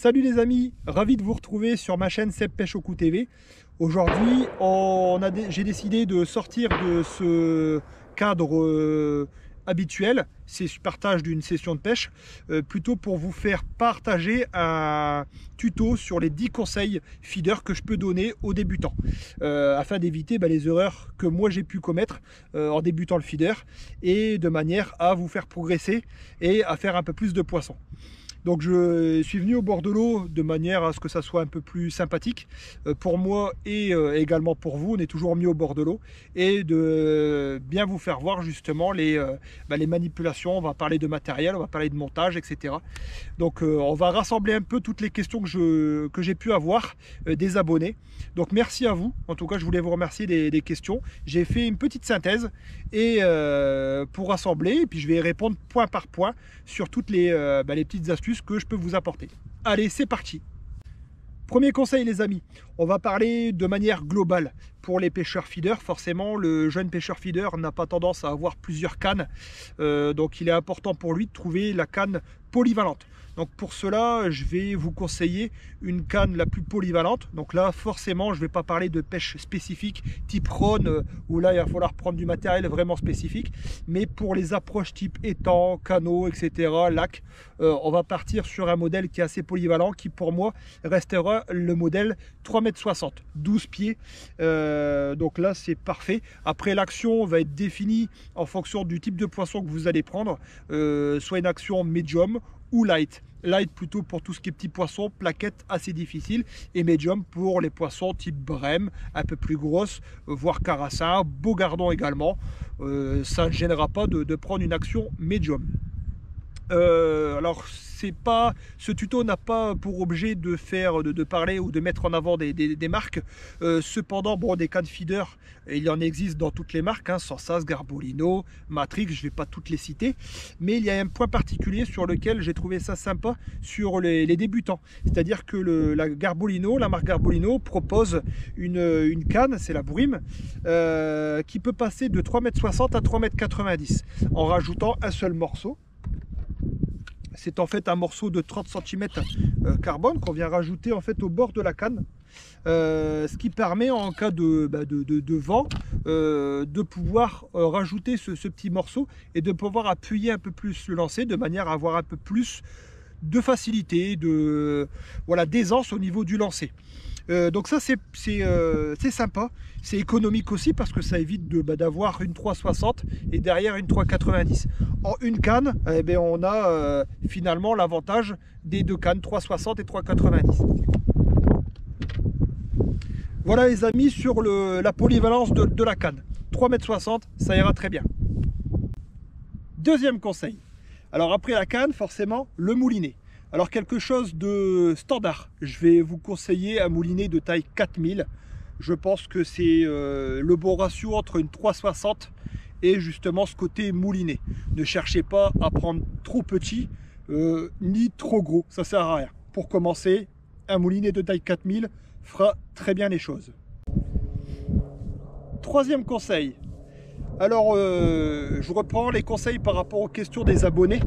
Salut les amis, ravi de vous retrouver sur ma chaîne Seb Pêche au Cou TV. Aujourd'hui, j'ai décidé de sortir de ce cadre habituel, c'est le partage d'une session de pêche, plutôt pour vous faire partager un tuto sur les 10 conseils feeder que je peux donner aux débutants, afin d'éviter les erreurs que moi j'ai pu commettre en débutant le feeder, et de manière à vous faire progresser et à faire un peu plus de poissons. Donc je suis venu au bord de l'eau de manière à ce que ça soit un peu plus sympathique pour moi et également pour vous. On est toujours mis au bord de l'eau, et de bien vous faire voir justement les manipulations. On va parler de matériel, on va parler de montage, etc. Donc on va rassembler un peu toutes les questions que j'ai pu avoir des abonnés. Donc merci à vous. En tout cas, je voulais vous remercier des questions. J'ai fait une petite synthèse et pour rassembler, et puis je vais répondre point par point sur toutes les petites astuces que je peux vous apporter. Allez, c'est parti. Premier conseil les amis, on va parler de manière globale. Pour les pêcheurs feeders, forcément le jeune pêcheur feeder n'a pas tendance à avoir plusieurs cannes, donc il est important pour lui de trouver la canne polyvalente. Donc pour cela, je vais vous conseiller une canne la plus polyvalente. Donc là, forcément, je ne vais pas parler de pêche spécifique type Rhône, où là, il va falloir prendre du matériel vraiment spécifique. Mais pour les approches type étang, canot, etc., lac, on va partir sur un modèle qui est assez polyvalent, qui pour moi restera le modèle 3,60 m, 12 pieds. Donc là, c'est parfait. Après, l'action va être définie en fonction du type de poisson que vous allez prendre, soit une action médium ou light. Light plutôt pour tout ce qui est petits poissons, plaquettes assez difficiles, et médium pour les poissons type brème, un peu plus grosses, voire carassin, beau gardon également. Ça ne gênera pas de prendre une action médium. Alors ce tuto n'a pas pour objet de parler ou de mettre en avant des marques. Cependant, bon, des cannes feeder, il en existe dans toutes les marques, hein, Sensas, Garbolino, Matrix, je ne vais pas toutes les citer, mais il y a un point particulier sur lequel j'ai trouvé ça sympa sur les débutants. C'est-à-dire que la marque Garbolino propose une canne, c'est la Bruim, qui peut passer de 3,60 m à 3,90 m en rajoutant un seul morceau. C'est en fait un morceau de 30 cm carbone qu'on vient rajouter en fait au bord de la canne, ce qui permet en cas de vent de pouvoir rajouter ce petit morceau et de pouvoir appuyer un peu plus le lancer, de manière à avoir un peu plus de facilité, d'aisance au niveau du lancer. Donc ça c'est sympa, c'est économique aussi parce que ça évite d'avoir une 3,60 et derrière une 3,90. En une canne, on a finalement l'avantage des deux cannes 3,60 et 3,90. Voilà les amis sur la polyvalence de la canne. 3,60 m, ça ira très bien. Deuxième conseil. Alors après la canne, forcément, le moulinet. Alors quelque chose de standard, je vais vous conseiller un moulinet de taille 4000. Je pense que c'est le bon ratio entre une 3,60 et justement ce côté moulinet. Ne cherchez pas à prendre trop petit ni trop gros, ça sert à rien. Pour commencer, un moulinet de taille 4000 fera très bien les choses. Troisième conseil. Alors je reprends les conseils par rapport aux questions des abonnés.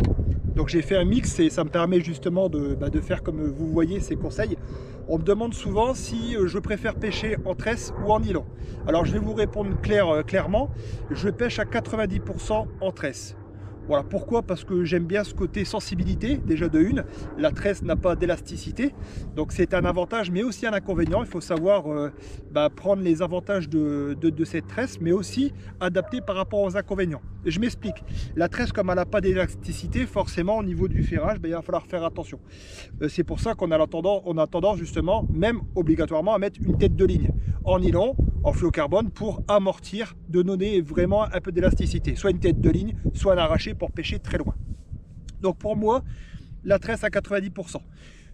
Donc j'ai fait un mix et ça me permet justement de faire comme vous voyez ces conseils. On me demande souvent si je préfère pêcher en tresse ou en nylon. Alors je vais vous répondre clairement, je pêche à 90% en tresse. Voilà, pourquoi? Parce que j'aime bien ce côté sensibilité, déjà de une. La tresse n'a pas d'élasticité, donc c'est un avantage, mais aussi un inconvénient. Il faut savoir prendre les avantages de cette tresse, mais aussi adapter par rapport aux inconvénients. Je m'explique. La tresse, comme elle n'a pas d'élasticité, forcément, au niveau du ferrage, il va falloir faire attention. C'est pour ça qu'on a tendance justement, même obligatoirement, à mettre une tête de ligne en nylon, en fluocarbone, pour amortir, de donner vraiment un peu d'élasticité. Soit une tête de ligne, soit un arraché pour pêcher très loin. Donc pour moi, la tresse à 90%.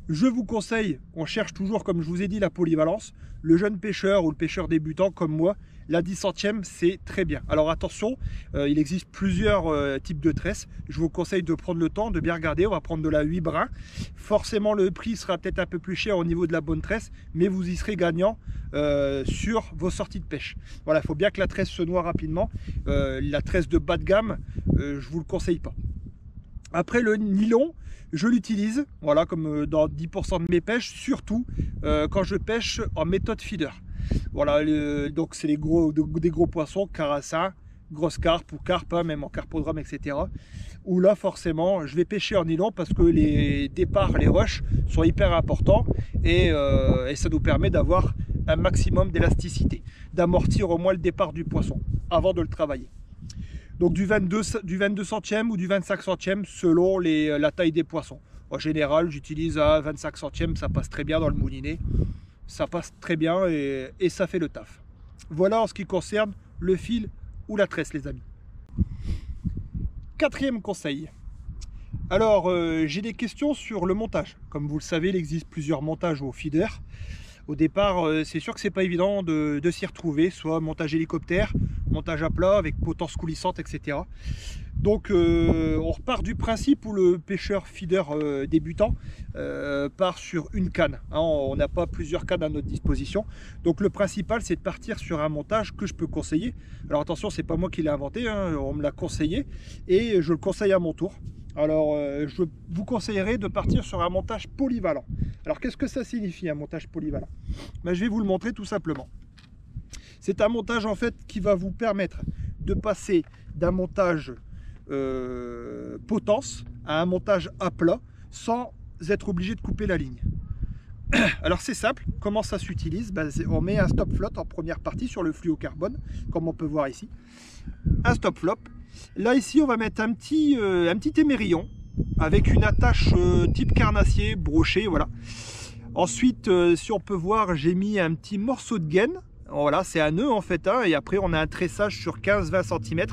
Je vous conseille, on cherche toujours, comme je vous ai dit, la polyvalence. Le jeune pêcheur ou le pêcheur débutant comme moi, la 10 centième, c'est très bien. Alors attention, il existe plusieurs types de tresses. Je vous conseille de prendre le temps, de bien regarder. On va prendre de la 8 brins. Forcément, le prix sera peut-être un peu plus cher au niveau de la bonne tresse, mais vous y serez gagnant sur vos sorties de pêche. Voilà, il faut bien que la tresse se noie rapidement. La tresse de bas de gamme, je ne vous le conseille pas. Après le nylon, je l'utilise, voilà, comme dans 10% de mes pêches, surtout quand je pêche en méthode feeder. Voilà, donc c'est des gros poissons, carassins, grosses carpes ou carpes, hein, même en carpodrome, etc. Où là, forcément, je vais pêcher en nylon parce que les départs, les rushs sont hyper importants et ça nous permet d'avoir un maximum d'élasticité, d'amortir au moins le départ du poisson avant de le travailler. Donc du 22 centièmes ou du 25 centièmes selon la taille des poissons. En général, j'utilise à 25 centièmes, ça passe très bien dans le moulinet. Ça passe très bien et ça fait le taf. Voilà en ce qui concerne le fil ou la tresse, les amis. Quatrième conseil. Alors, j'ai des questions sur le montage. Comme vous le savez, il existe plusieurs montages au feeder. Au départ, c'est sûr que c'est pas évident de s'y retrouver, soit montage hélicoptère, montage à plat avec potence coulissante, etc. Donc on repart du principe où le pêcheur feeder débutant part sur une canne. Hein, on n'a pas plusieurs cannes à notre disposition. Donc le principal, c'est de partir sur un montage que je peux conseiller. Alors attention, c'est pas moi qui l'ai inventé, hein, on me l'a conseillé et je le conseille à mon tour. Alors, je vous conseillerais de partir sur un montage polyvalent. Alors, qu'est-ce que ça signifie, un montage polyvalent? Ben, je vais vous le montrer tout simplement. C'est un montage, en fait, qui va vous permettre de passer d'un montage potence à un montage à plat sans être obligé de couper la ligne. Alors, c'est simple. Comment ça s'utilise? Ben, on met un stop float en première partie sur le fluocarbone, comme on peut voir ici. Un stop flop. Là ici on va mettre un petit émerillon avec une attache type carnassier broché, voilà. Ensuite si on peut voir, j'ai mis un petit morceau de gaine, voilà, c'est un nœud en fait, hein, et après on a un tressage sur 15-20 cm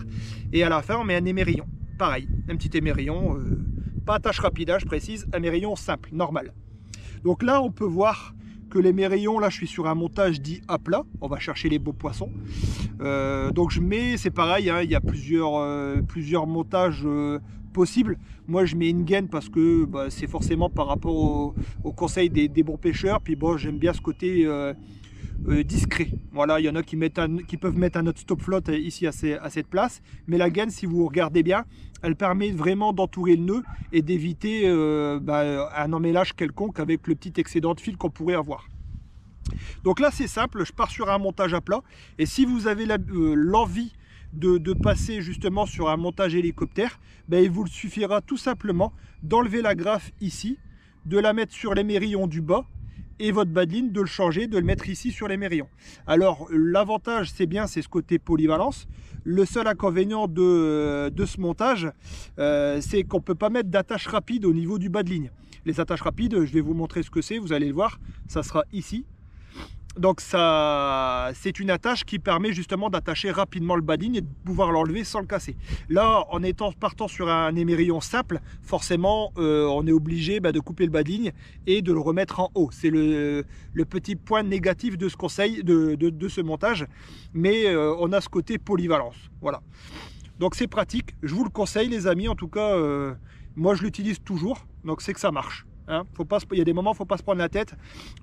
et à la fin on met un émerillon, pareil, un petit émerillon, pas attache rapide, hein, je précise, un émerillon simple, normal. Donc là on peut voir que l'émerillon, là je suis sur un montage dit à plat, on va chercher les beaux poissons. Donc je mets, c'est pareil, hein, il y a plusieurs montages possibles. Moi je mets une gaine parce que bah, c'est forcément par rapport au conseil des bons pêcheurs. Puis bon, j'aime bien ce côté discret. Voilà, il y en a qui peuvent mettre un autre stop float ici à cette place. Mais la gaine, si vous regardez bien, elle permet vraiment d'entourer le nœud et d'éviter un emmêlage quelconque avec le petit excédent de fil qu'on pourrait avoir. Donc là c'est simple, je pars sur un montage à plat et si vous avez l'envie de passer justement sur un montage hélicoptère, ben, il vous suffira tout simplement d'enlever la graffe ici, de la mettre sur l'émerillon du bas et votre badline de le changer, de le mettre ici sur l'émerillon. Alors l'avantage c'est bien, c'est ce côté polyvalence. Le seul inconvénient de ce montage, c'est qu'on ne peut pas mettre d'attache rapide au niveau du bas de ligne. Les attaches rapides, je vais vous montrer ce que c'est, vous allez le voir, ça sera ici. Donc ça, c'est une attache qui permet justement d'attacher rapidement le bas de ligne et de pouvoir l'enlever sans le casser. Là, partant sur un émerillon simple, forcément, on est obligé de couper le bas de ligne et de le remettre en haut. C'est le petit point négatif de ce conseil, de ce montage. Mais on a ce côté polyvalence. Voilà. Donc c'est pratique. Je vous le conseille, les amis. En tout cas, moi je l'utilise toujours. Donc c'est que ça marche. Hein, il y a des moments, il ne faut pas se prendre la tête.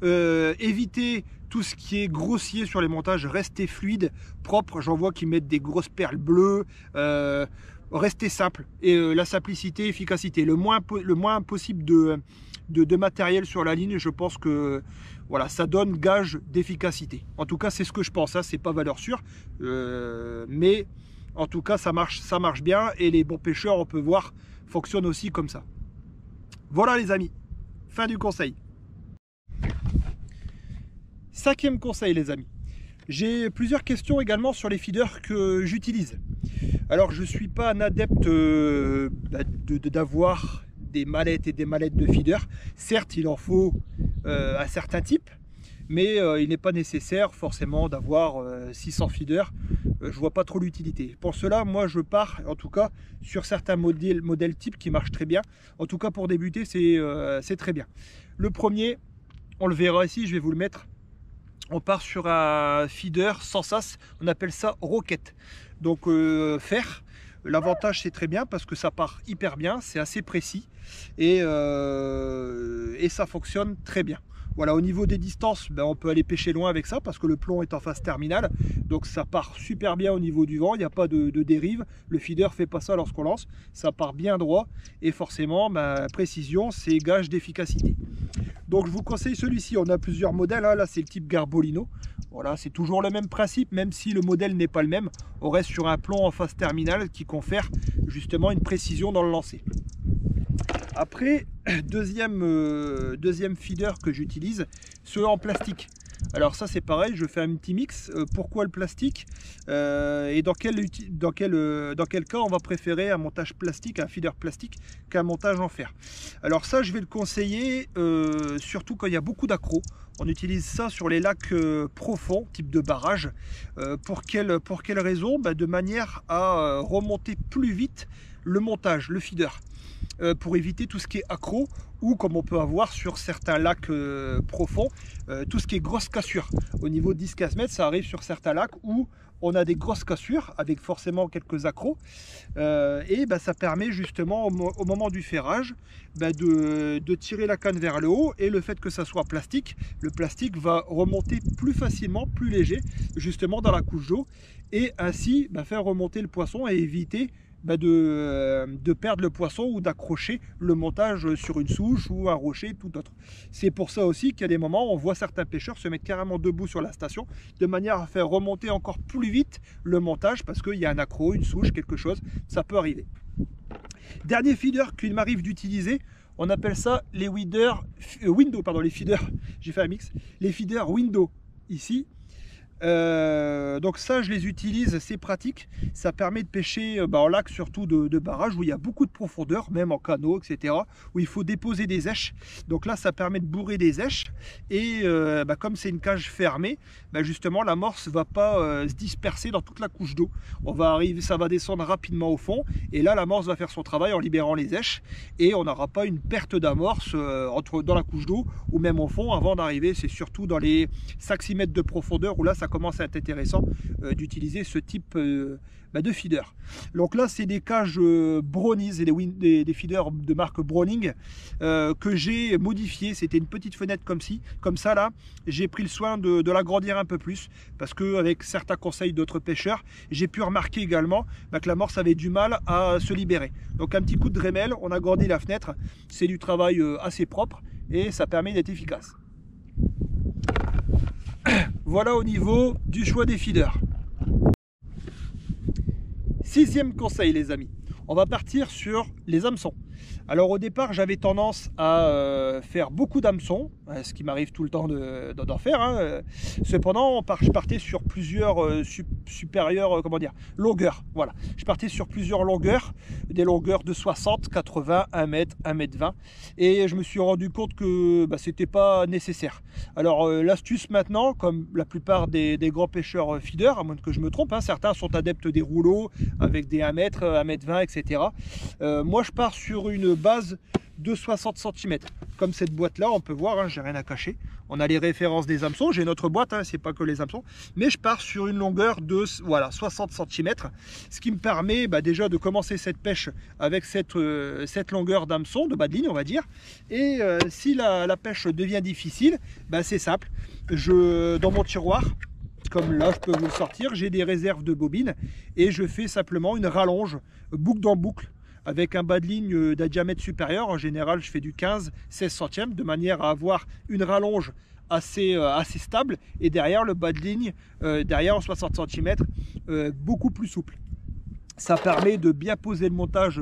Évitez tout ce qui est grossier sur les montages. Restez fluide, propre. J'en vois qui mettent des grosses perles bleues. Restez simple. Et la simplicité, efficacité. Le moins possible de matériel sur la ligne, je pense que voilà, ça donne gage d'efficacité. En tout cas, c'est ce que je pense. Hein, c'est pas valeur sûre. Mais en tout cas, ça marche bien. Et les bons pêcheurs, on peut voir, fonctionnent aussi comme ça. Voilà les amis. Fin du conseil. Cinquième conseil les amis. J'ai plusieurs questions également sur les feeders que j'utilise. Alors je ne suis pas un adepte d'avoir des mallettes et des mallettes de feeders. Certes il en faut un certain type, mais il n'est pas nécessaire forcément d'avoir 600 feeders. Je vois pas trop l'utilité. Pour cela, moi je pars en tout cas sur certains modèles types qui marchent très bien. En tout cas pour débuter, c'est très bien. Le premier, on le verra ici, je vais vous le mettre. On part sur un feeder sans sas, on appelle ça roquette. Donc fer. L'avantage c'est très bien parce que ça part hyper bien, c'est assez précis et ça fonctionne très bien. Voilà, au niveau des distances, on peut aller pêcher loin avec ça parce que le plomb est en phase terminale. Donc ça part super bien au niveau du vent, il n'y a pas de dérive. Le feeder ne fait pas ça lorsqu'on lance, ça part bien droit et forcément, précision, c'est gage d'efficacité. Donc je vous conseille celui-ci, on a plusieurs modèles, hein. Là c'est le type Garbolino. Voilà, c'est toujours le même principe, même si le modèle n'est pas le même. On reste sur un plomb en phase terminale qui confère justement une précision dans le lancer. Après, deuxième feeder que j'utilise, ceux en plastique. Alors ça c'est pareil, je fais un petit mix. Pourquoi le plastique et dans quel cas on va préférer un montage plastique, un feeder plastique, qu'un montage en fer. Alors ça je vais le conseiller surtout quand il y a beaucoup d'accros. On utilise ça sur les lacs profonds, type de barrage. Pour quelle raison? De manière à remonter plus vite le montage, le feeder. Pour éviter tout ce qui est accro ou comme on peut avoir sur certains lacs profonds, tout ce qui est grosse cassure. Au niveau de 10-15 mètres, ça arrive sur certains lacs où on a des grosses cassures avec forcément quelques accros et ça permet justement au moment du ferrage de tirer la canne vers le haut, et le fait que ça soit plastique, le plastique va remonter plus facilement, plus léger justement dans la couche d'eau, et ainsi faire remonter le poisson et éviter de perdre le poisson ou d'accrocher le montage sur une souche ou un rocher, tout autre. C'est pour ça aussi qu'il y a des moments où on voit certains pêcheurs se mettre carrément debout sur la station de manière à faire remonter encore plus vite le montage parce qu'il y a un accro, une souche, quelque chose, ça peut arriver. Dernier feeder qu'il m'arrive d'utiliser, on appelle ça les window, pardon, les feeders, j'ai fait un mix, les feeders window ici. Donc ça je les utilise, c'est pratique, ça permet de pêcher en lac, surtout de barrage où il y a beaucoup de profondeur, même en canot, etc., où il faut déposer des èches. Donc là ça permet de bourrer des èches et comme c'est une cage fermée, justement l'amorce va pas se disperser dans toute la couche d'eau. Ça va descendre rapidement au fond et là l'amorce va faire son travail en libérant les èches et on n'aura pas une perte d'amorce dans la couche d'eau ou même au fond avant d'arriver. C'est surtout dans les 5-6 mètres de profondeur où là ça commence à être intéressant d'utiliser ce type de feeder. Donc là c'est des cages Brownies et des feeders de marque Browning que j'ai modifié. C'était une petite fenêtre comme ça là, j'ai pris le soin de l'agrandir un peu plus parce que avec certains conseils d'autres pêcheurs, j'ai pu remarquer également que l'amorce avait du mal à se libérer. Donc un petit coup de Dremel, on agrandit la fenêtre, c'est du travail assez propre et ça permet d'être efficace. Voilà au niveau du choix des feeders. Sixième conseil les amis, on va partir sur les hameçons. Alors au départ j'avais tendance à faire beaucoup d'hameçons, ce qui m'arrive tout le temps d'en faire, hein. Cependant je partais sur plusieurs longueurs. Voilà, je partais sur plusieurs longueurs, des longueurs de 60, 80, 1 mètre, 1 mètre 20, et je me suis rendu compte que c'était pas nécessaire. Alors l'astuce maintenant, comme la plupart des grands pêcheurs feeders, à moins que je me trompe, hein, certains sont adeptes des rouleaux avec des 1 mètre, 1 mètre 20, etc. Moi je pars sur une base de 60 cm. Comme cette boîte là, on peut voir, hein, j'ai rien à cacher. On a les références des hameçons, j'ai notre boîte, hein, c'est pas que les hameçons, mais je pars sur une longueur de 60 cm, ce qui me permet déjà de commencer cette pêche avec cette longueur d'hameçon, de bas de ligne on va dire. Et si la pêche devient difficile, c'est simple, dans mon tiroir, comme là je peux vous le sortir, j'ai des réserves de bobines et je fais simplement une rallonge boucle dans boucle avec un bas de ligne d'un diamètre supérieur. En général je fais du 15-16 centièmes de manière à avoir une rallonge assez stable et derrière le bas de ligne derrière en 60 cm beaucoup plus souple. Ça permet de bien poser le montage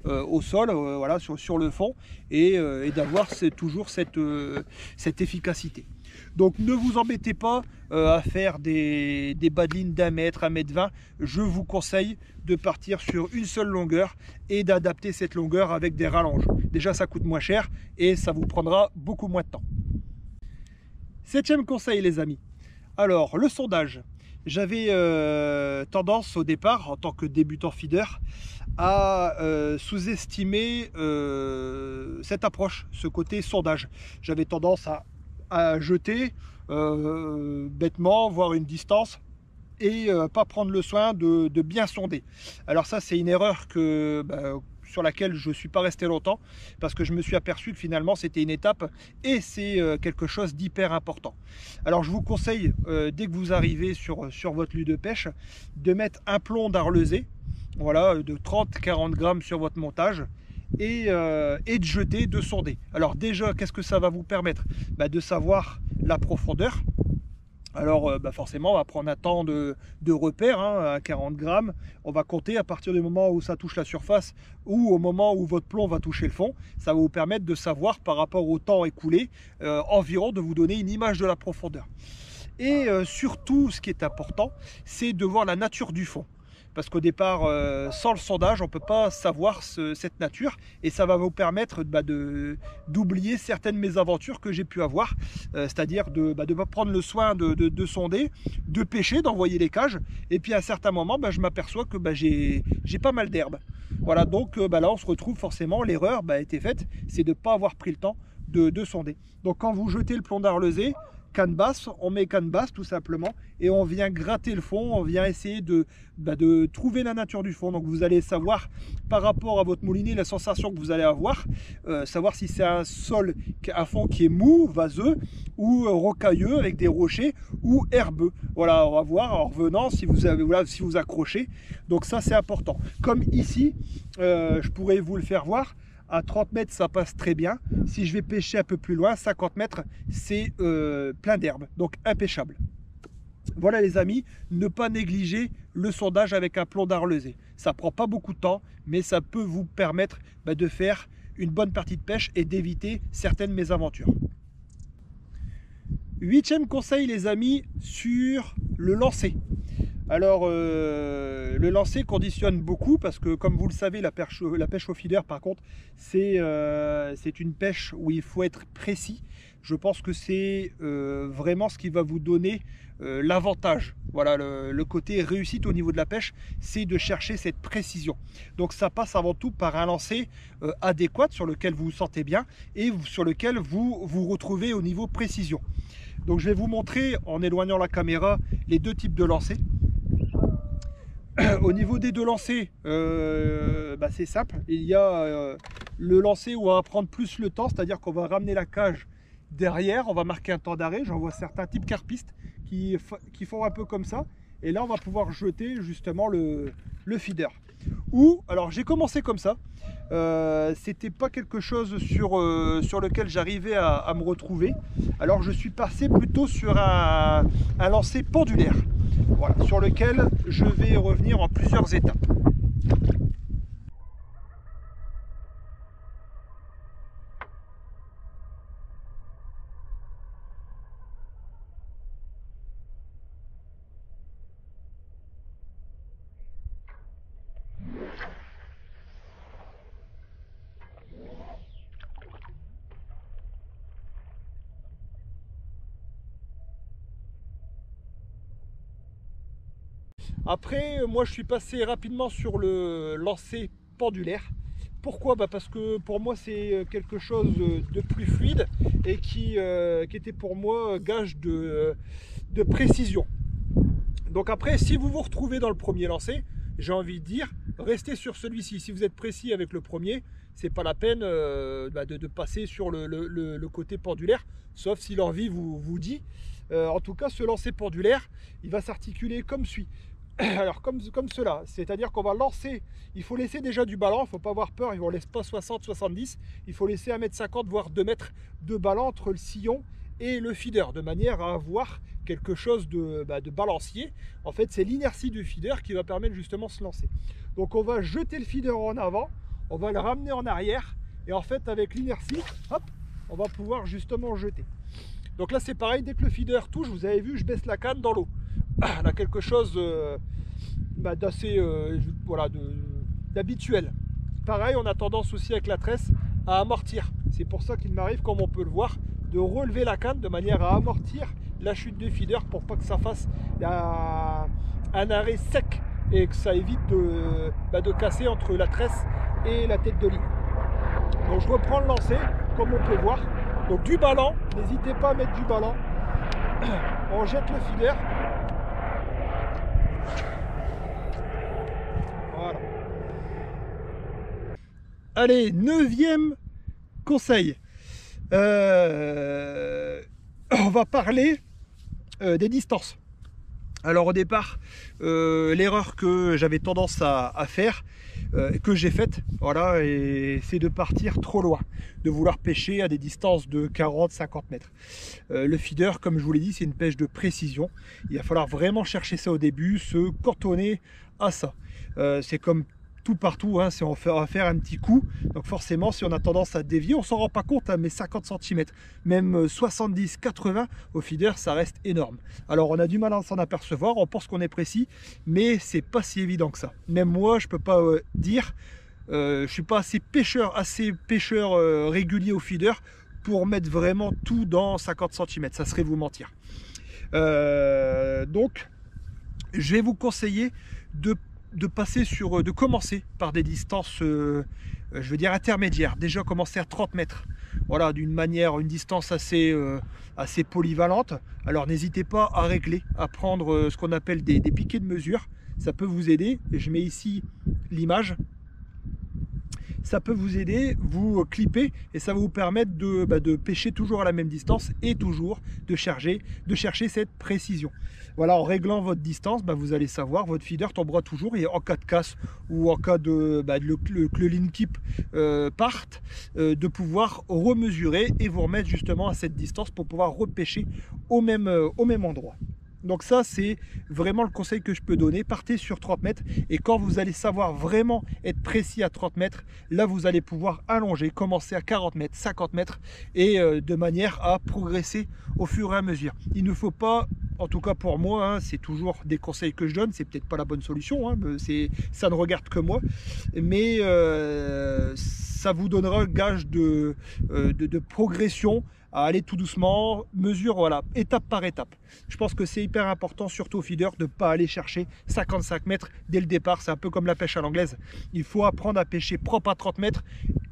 au sol, voilà, sur le fond et d'avoir toujours cette efficacité. Donc ne vous embêtez pas à faire des bas de ligne d'1 mètre, 1 mètre 20. Je vous conseille de partir sur une seule longueur et d'adapter cette longueur avec des rallonges. Déjà ça coûte moins cher et ça vous prendra beaucoup moins de temps. Septième conseil les amis. Alors le sondage. J'avais tendance au départ en tant que débutant feeder à sous-estimer cette approche, ce côté sondage. J'avais tendance à jeter bêtement, voir une distance et pas prendre le soin de bien sonder. Alors ça c'est une erreur sur laquelle je ne suis pas resté longtemps parce que je me suis aperçu que finalement c'était une étape et c'est quelque chose d'hyper important. Alors je vous conseille, dès que vous arrivez sur votre lieu de pêche, de mettre un plomb d'arlesé, voilà, de 30-40 grammes sur votre montage. Et de jeter, de sonder. Alors déjà, qu'est-ce que ça va vous permettre? De savoir la profondeur. Alors forcément, on va prendre un temps de repère, hein, à 40 grammes. On va compter à partir du moment où ça touche la surface ou au moment où votre plomb va toucher le fond. Ça va vous permettre de savoir par rapport au temps écoulé, environ de vous donner une image de la profondeur. Et surtout, ce qui est important, c'est de voir la nature du fond. Parce qu'au départ, sans le sondage, on ne peut pas savoir cette nature et ça va vous permettre d'oublier certaines mésaventures que j'ai pu avoir, c'est-à-dire de pas prendre le soin de sonder, de pêcher, d'envoyer les cages et puis à un certain moment, je m'aperçois que j'ai pas mal d'herbe. Voilà, donc là on se retrouve forcément, l'erreur a été faite, c'est de ne pas avoir pris le temps de sonder. Donc quand vous jetez le plomb d'arlesé, canne basse, on met canne basse tout simplement et on vient gratter le fond, on vient essayer de trouver la nature du fond. Donc vous allez savoir par rapport à votre moulinet la sensation que vous allez avoir, savoir si c'est un sol, un fond qui est mou, vaseux ou rocailleux avec des rochers ou herbeux. Voilà, on va voir en revenant si vous avez, voilà, si vous accrochez. Donc ça c'est important. Comme ici, je pourrais vous le faire voir. À 30 mètres, ça passe très bien. Si je vais pêcher un peu plus loin, 50 mètres, c'est plein d'herbe, donc impêchable. Voilà les amis, ne pas négliger le sondage avec un plomb d'arlesé. Ça prend pas beaucoup de temps, mais ça peut vous permettre de faire une bonne partie de pêche et d'éviter certaines mésaventures. 8e conseil les amis, sur le lancer. Alors le lancer conditionne beaucoup parce que comme vous le savez, la pêche au feeder par contre c'est une pêche où il faut être précis. Je pense que c'est vraiment ce qui va vous donner l'avantage. Voilà, le côté réussite au niveau de la pêche, c'est de chercher cette précision. Donc ça passe avant tout par un lancer adéquat sur lequel vous vous sentez bien et sur lequel vous vous retrouvez au niveau précision. Donc je vais vous montrer en éloignant la caméra les deux types de lancers. Au niveau des deux lancers, c'est simple. Il y a le lancer où on va prendre plus le temps, c'est-à-dire qu'on va ramener la cage derrière, on va marquer un temps d'arrêt. J'en vois certains types carpistes qui font un peu comme ça. Et là, on va pouvoir jeter justement le feeder. Ou, alors j'ai commencé comme ça. C'était pas quelque chose sur lequel j'arrivais à me retrouver. Alors je suis passé plutôt sur un lancer pendulaire. Voilà, sur lequel je vais revenir en plusieurs étapes. Après, moi je suis passé rapidement sur le lancer pendulaire. Pourquoi? Parce que pour moi c'est quelque chose de plus fluide et qui était pour moi gage de précision. Donc après, si vous vous retrouvez dans le premier lancer, j'ai envie de dire, restez sur celui-ci. Si vous êtes précis avec le premier, c'est pas la peine de passer sur le côté pendulaire, sauf si l'envie vous dit. En tout cas, ce lancer pendulaire, il va s'articuler comme suit. Alors comme cela, c'est-à-dire qu'on va lancer, il faut laisser déjà du ballon, il ne faut pas avoir peur, on ne laisse pas 60-70, il faut laisser 1,50 m voire 2 mètres de ballon entre le sillon et le feeder, de manière à avoir quelque chose de balancier. En fait, c'est l'inertie du feeder qui va permettre justement de se lancer. Donc on va jeter le feeder en avant, on va le ramener en arrière, et en fait avec l'inertie, hop, on va pouvoir justement jeter. Donc là c'est pareil, dès que le feeder touche, vous avez vu, je baisse la canne dans l'eau. On a quelque chose d'assez d'habituel. Pareil, on a tendance aussi avec la tresse à amortir. C'est pour ça qu'il m'arrive, comme on peut le voir, de relever la canne de manière à amortir la chute du feeder pour pas que ça fasse un arrêt sec et que ça évite de casser entre la tresse et la tête de ligne. Donc je reprends le lancer, comme on peut voir. Donc du ballon, n'hésitez pas à mettre du ballon. On jette le feeder. Voilà. Allez, 9e conseil. On va parler des distances. Alors au départ, l'erreur que j'avais tendance à faire, que j'ai faite, voilà, et c'est de partir trop loin, de vouloir pêcher à des distances de 40-50 mètres. Le feeder, comme je vous l'ai dit, c'est une pêche de précision. Il va falloir vraiment chercher ça au début, se cantonner à ça. C'est comme tout partout, hein, on va faire un petit coup, donc forcément si on a tendance à dévier, on s'en rend pas compte, hein, mais 50 cm, même 70-80 au feeder, ça reste énorme. Alors on a du mal à s'en apercevoir, on pense qu'on est précis, mais c'est pas si évident que ça. Même moi, je peux pas dire, je suis pas assez pêcheur régulier au feeder pour mettre vraiment tout dans 50 cm, ça serait vous mentir. Donc je vais vous conseiller de commencer par des distances, je veux dire intermédiaires. Déjà commencer à 30 mètres. Voilà, une distance assez polyvalente. Alors n'hésitez pas à régler, à prendre ce qu'on appelle des piquets de mesure. Ça peut vous aider. Je mets ici l'image. Ça peut vous aider, vous clipper, et ça va vous permettre de pêcher toujours à la même distance et toujours de chercher cette précision. Voilà, en réglant votre distance, vous allez savoir, votre feeder tombera toujours, et en cas de casse ou en cas que le lean keep parte, de pouvoir remesurer et vous remettre justement à cette distance pour pouvoir repêcher au même endroit. Donc ça, c'est vraiment le conseil que je peux donner. Partez sur 30 mètres, et quand vous allez savoir vraiment être précis à 30 mètres, là vous allez pouvoir allonger, commencer à 40 mètres, 50 mètres, et de manière à progresser au fur et à mesure. Il ne faut pas, en tout cas pour moi, hein, c'est toujours des conseils que je donne, c'est peut-être pas la bonne solution, hein, ça ne regarde que moi, mais ça vous donnera gage de progression, à aller tout doucement, mesure, voilà, étape par étape. Je pense que c'est hyper important, surtout au feeder, de ne pas aller chercher 55 mètres dès le départ. C'est un peu comme la pêche à l'anglaise. Il faut apprendre à pêcher propre à 30 mètres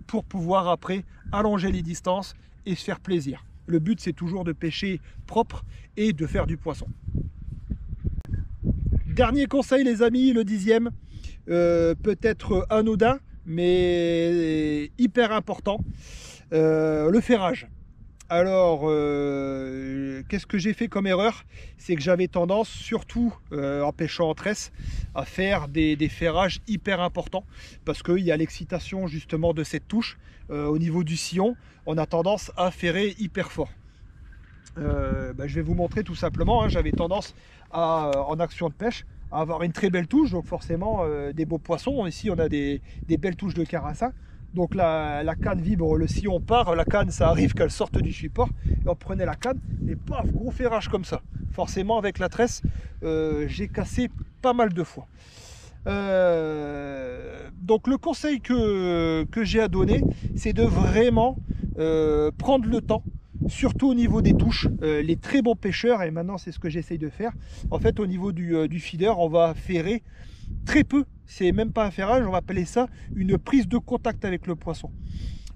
pour pouvoir après allonger les distances et se faire plaisir. Le but, c'est toujours de pêcher propre et de faire du poisson. Dernier conseil, les amis, le 10e, peut-être anodin, mais hyper important, le ferrage. Alors, qu'est-ce que j'ai fait comme erreur? C'est que j'avais tendance, surtout en pêchant en tresse, à faire des ferrages hyper importants, parce qu'il y a l'excitation justement de cette touche. Au niveau du sillon, on a tendance à ferrer hyper fort. Je vais vous montrer tout simplement, hein, j'avais tendance en action de pêche à avoir une très belle touche, donc forcément des beaux poissons. Ici on a des belles touches de carassin. Donc la canne vibre, le sillon part, la canne, ça arrive qu'elle sorte du support, et on prenait la canne, et paf, gros ferrage comme ça. Forcément avec la tresse, j'ai cassé pas mal de fois. Donc le conseil que j'ai à donner, c'est de vraiment prendre le temps, surtout au niveau des touches. Les très bons pêcheurs, et maintenant c'est ce que j'essaye de faire, en fait au niveau du feeder, on va ferrer très peu. C'est même pas un ferrage, on va appeler ça une prise de contact avec le poisson.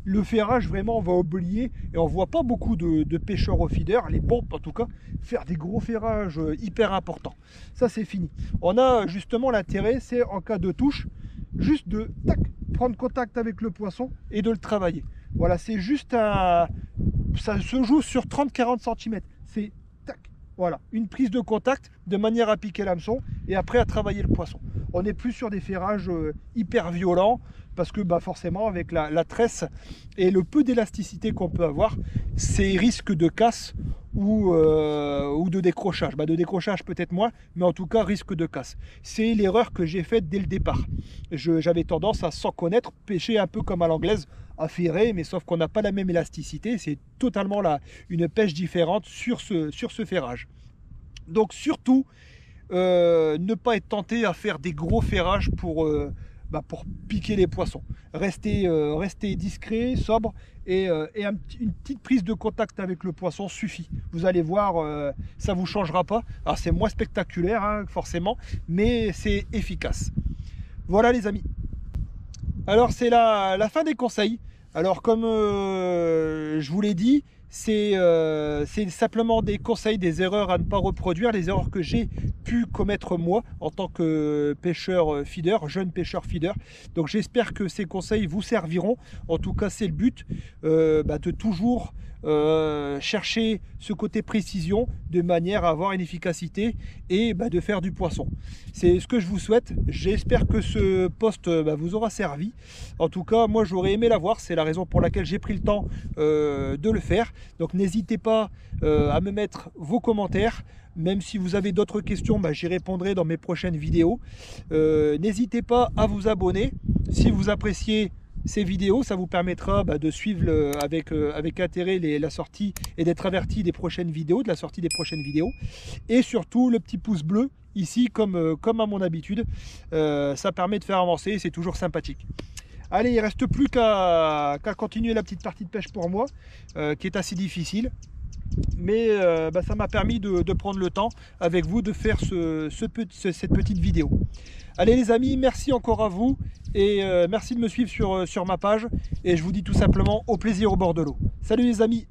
Le ferrage, vraiment, on va oublier, et on voit pas beaucoup de pêcheurs au feeder, les pompes en tout cas, faire des gros ferrages hyper importants. Ça, c'est fini. On a justement l'intérêt, c'est en cas de touche, juste de tac, prendre contact avec le poisson et de le travailler. Voilà, c'est juste ça se joue sur 30-40 cm. C'est tac, voilà, une prise de contact de manière à piquer l'hameçon et après à travailler le poisson. On n'est plus sur des ferrages hyper violents, parce que forcément avec la tresse et le peu d'élasticité qu'on peut avoir, c'est risque de casse ou de décrochage. De décrochage peut-être moins, mais en tout cas risque de casse. C'est l'erreur que j'ai faite dès le départ. J'avais tendance à, sans connaître, pêcher un peu comme à l'anglaise, à ferrer, mais sauf qu'on n'a pas la même élasticité. C'est totalement une pêche différente sur ce ferrage. Donc surtout, ne pas être tenté à faire des gros ferrages pour piquer les poissons. Restez discret, sobre, et une petite prise de contact avec le poisson suffit. Vous allez voir, ça ne vous changera pas. Alors c'est moins spectaculaire, hein, forcément, mais c'est efficace. Voilà les amis. Alors c'est la fin des conseils. Alors comme je vous l'ai dit, c'est simplement des conseils, des erreurs à ne pas reproduire, les erreurs que j'ai pu commettre moi en tant que pêcheur feeder, jeune pêcheur feeder. Donc j'espère que ces conseils vous serviront. En tout cas, c'est le but, de toujours chercher ce côté précision de manière à avoir une efficacité et de faire du poisson. C'est ce que je vous souhaite. J'espère que ce post vous aura servi. En tout cas, moi j'aurais aimé l'avoir, c'est la raison pour laquelle j'ai pris le temps de le faire. Donc n'hésitez pas à me mettre vos commentaires. Même si vous avez d'autres questions, j'y répondrai dans mes prochaines vidéos. N'hésitez pas à vous abonner si vous appréciez ces vidéos. Ça vous permettra de suivre avec intérêt la sortie et d'être averti des prochaines vidéos, de la sortie des prochaines vidéos. Et surtout le petit pouce bleu ici, comme à mon habitude. Ça permet de faire avancer, c'est toujours sympathique. Allez, il ne reste plus qu'à continuer la petite partie de pêche pour moi, qui est assez difficile. Mais ça m'a permis de prendre le temps avec vous de faire cette petite vidéo. Allez les amis, merci encore à vous et merci de me suivre sur ma page. Et je vous dis tout simplement au plaisir au bord de l'eau. Salut les amis!